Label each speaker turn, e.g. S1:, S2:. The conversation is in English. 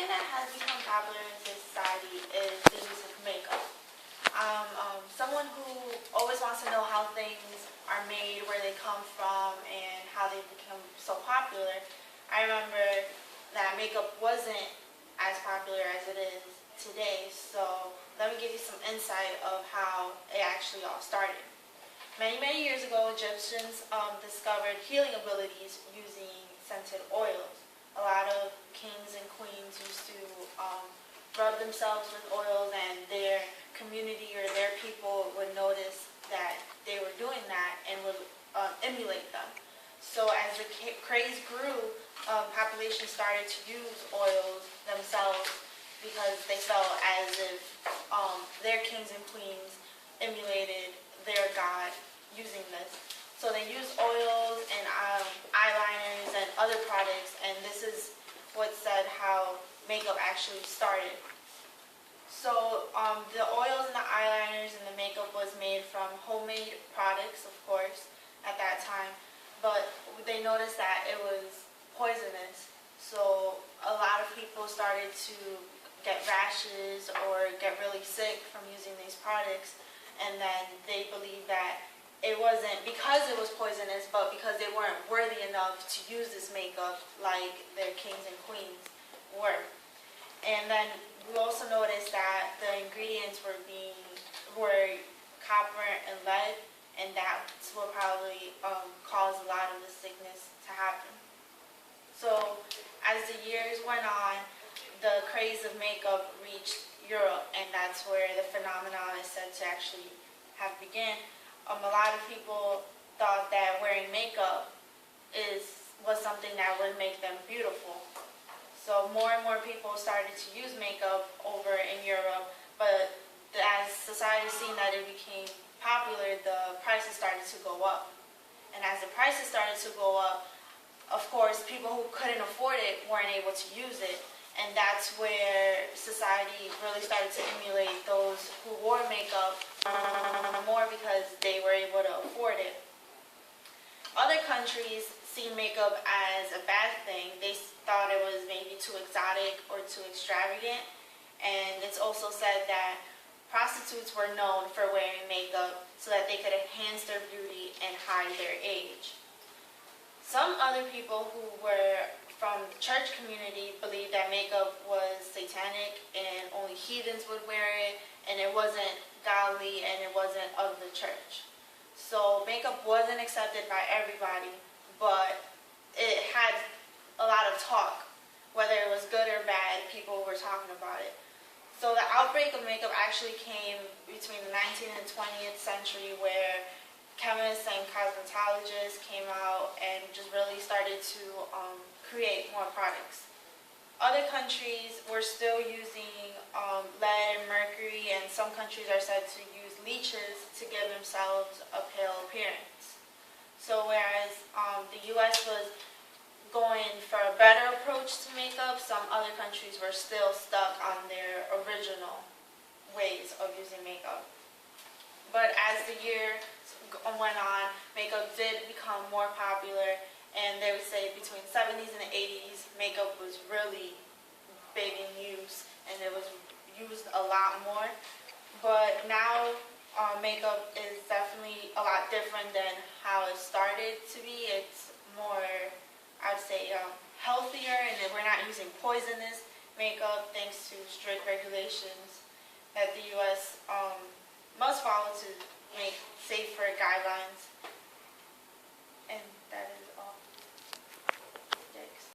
S1: that has become popular in society is the use of makeup. Someone who always wants to know how things are made, where they come from, and how they become so popular. I remember that makeup wasn't as popular as it is today, so let me give you some insight of how it actually all started. Many, many years ago, Egyptians discovered healing abilities using scented oils. A lot of kings and queens used to rub themselves with oils, and their community or their people would notice that they were doing that and would emulate them. So as the craze grew, population started to use oils themselves because they felt as if their kings and queens emulated their god using this. So they used oils and eyeliners and other products, and this is what said how makeup actually started. So the oils and the eyeliners and the makeup was made from homemade products, of course, at that time, but they noticed that it was poisonous. So a lot of people started to get rashes or get really sick from using these products, and then they believed that it wasn't because it was poisonous, but because they weren't worthy enough to use this makeup like their kings and queens were. And then we also noticed that the ingredients were copper and lead, and that's what probably caused a lot of the sickness to happen. So as the years went on, the craze of makeup reached Europe, and that's where the phenomenon is said to actually have begun. A lot of people thought that wearing makeup was something that would make them beautiful. So more and more people started to use makeup over in Europe, but as society seen that it became popular, the prices started to go up. And as the prices started to go up, of course, people who couldn't afford it weren't able to use it. And that's where society really started to emulate those who wore makeup more because they were able to afford it. Other countries see makeup as a bad thing. They thought it was maybe too exotic or too extravagant. And it's also said that prostitutes were known for wearing makeup so that they could enhance their beauty and hide their age. Some other people who were from the church community believed that makeup was satanic and only heathens would wear it, and it wasn't godly and it wasn't of the church. So makeup wasn't accepted by everybody, but it had a lot of talk. Whether it was good or bad, people were talking about it. So the outbreak of makeup actually came between the 19th and 20th century, where chemists and cosmetologists came out and just really started to create more products. Other countries were still using lead and mercury, and some countries are said to use leeches to give themselves a pale appearance. So whereas the U.S. was going for a better approach to makeup, some other countries were still stuck on their original ways of using makeup. But as the year went on, makeup did become more popular, and they would say between the 70s and the 80s, makeup was really big in use, and it was used a lot more. But now, makeup is definitely a lot different than how it started to be. It's more, I would say, healthier, and we're not using poisonous makeup thanks to strict regulations that the U.S. must follow to make safer guidelines.